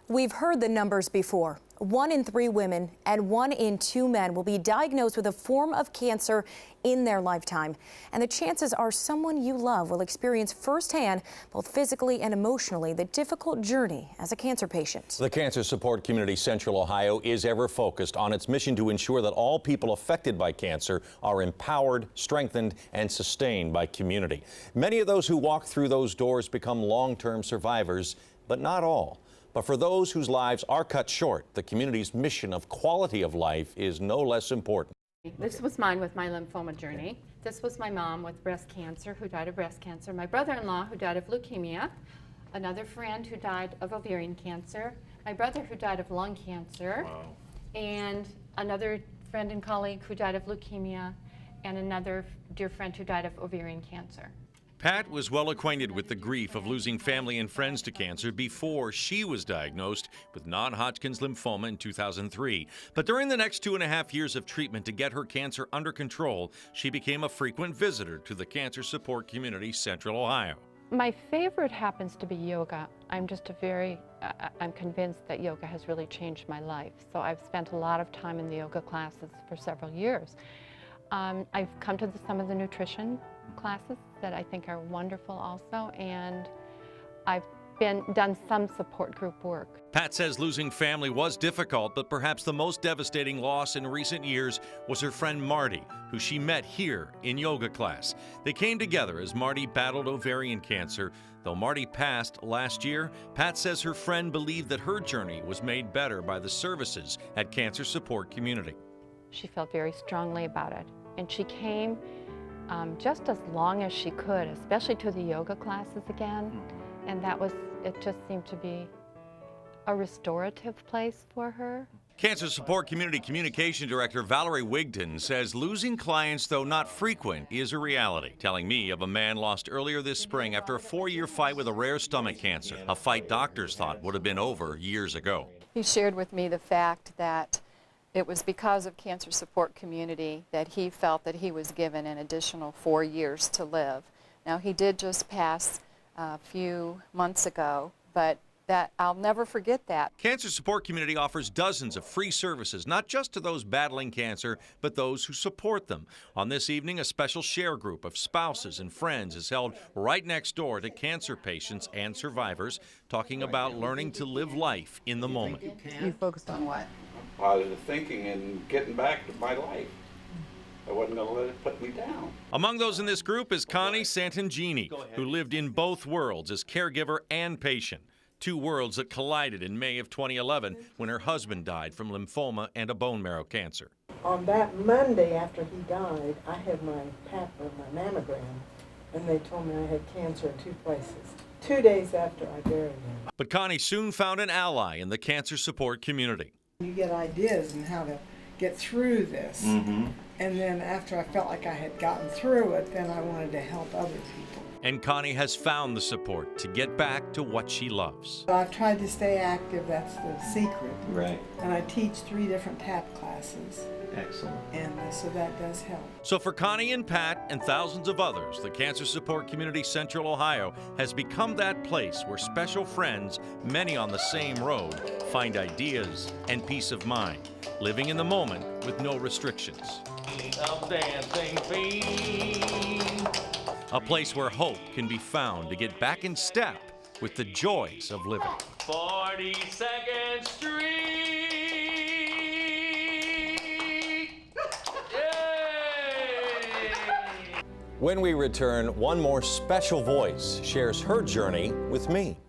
We've heard the numbers before. 1 in 3 women and 1 in 2 men will be diagnosed with a form of cancer in their lifetime. And the chances are someone you love will experience firsthand, both physically and emotionally, the difficult journey as a cancer patient. The Cancer Support Community Central Ohio is ever focused on its mission to ensure that all people affected by cancer are empowered, strengthened, and sustained by community. Many of those who walk through those doors become long-term survivors, but not all. But for those whose lives are cut short, the community's mission of quality of life is no less important. This was mine with my lymphoma journey. This was my mom with breast cancer, who died of breast cancer. My brother-in-law, who died of leukemia. Another friend who died of ovarian cancer. My brother, who died of lung cancer. Wow. And another friend and colleague who died of leukemia. And another dear friend who died of ovarian cancer. Pat was well acquainted with the grief of losing family and friends to cancer before she was diagnosed with non-Hodgkin's lymphoma in 2003. But during the next 2.5 years of treatment to get her cancer under control, she became a frequent visitor to the Cancer Support Community Central Ohio. My favorite happens to be yoga. I'm convinced that yoga has really changed my life. So I've spent a lot of time in the yoga classes for several years. I've come to some of the nutrition classes that I think are wonderful also, and I've done some support group work. Pat says losing family was difficult, but perhaps the most devastating loss in recent years was her friend Marty, who she met here in yoga class. They came together as Marty battled ovarian cancer. Though Marty passed last year, Pat says her friend believed that her journey was made better by the services at Cancer Support Community. She felt very strongly about it, and she came just as long as she could, especially to the yoga classes again. And it just seemed to be a restorative place for her. Cancer Support Community Communication Director Valerie Wigton says losing clients, though not frequent, is a reality, telling me of a man lost earlier this spring after a 4-year fight with a rare stomach cancer, a fight doctors thought would have been over years ago. He shared with me the fact that it was because of Cancer Support Community that he felt that he was given an additional 4 years to live. Now, he did just pass a few months ago, but I'll never forget that. Cancer Support Community offers dozens of free services, not just to those battling cancer, but those who support them. On this evening, a special share group of spouses and friends is held right next door to cancer patients and survivors, talking about learning to live life in the moment. You focused on what? Positive thinking and getting back to my life. I wasn't going to let it put me down. Among those in this group is Connie Santangini, who lived in both worlds as caregiver and patient. 2 worlds that collided in May of 2011 when her husband died from lymphoma and a bone marrow cancer. On that Monday after he died, I had my my mammogram, and they told me I had cancer in 2 places. 2 days after I buried him. But Connie soon found an ally in the Cancer Support Community. You get ideas on how to get through this. And then after I felt like I had gotten through it, then I wanted to help other people. And Connie has found the support to get back to what she loves. I've tried to stay active, that's the secret. Right. And I teach 3 different tap classes. Excellent. And so that does help. So for Connie and Pat and thousands of others, the Cancer Support Community Central Ohio has become that place where special friends, many on the same road, find ideas and peace of mind, living in the moment with no restrictions. Dancing feet. A place where hope can be found to get back in step with the joys of living. 42nd Street! Yay! When we return, one more special voice shares her journey with me.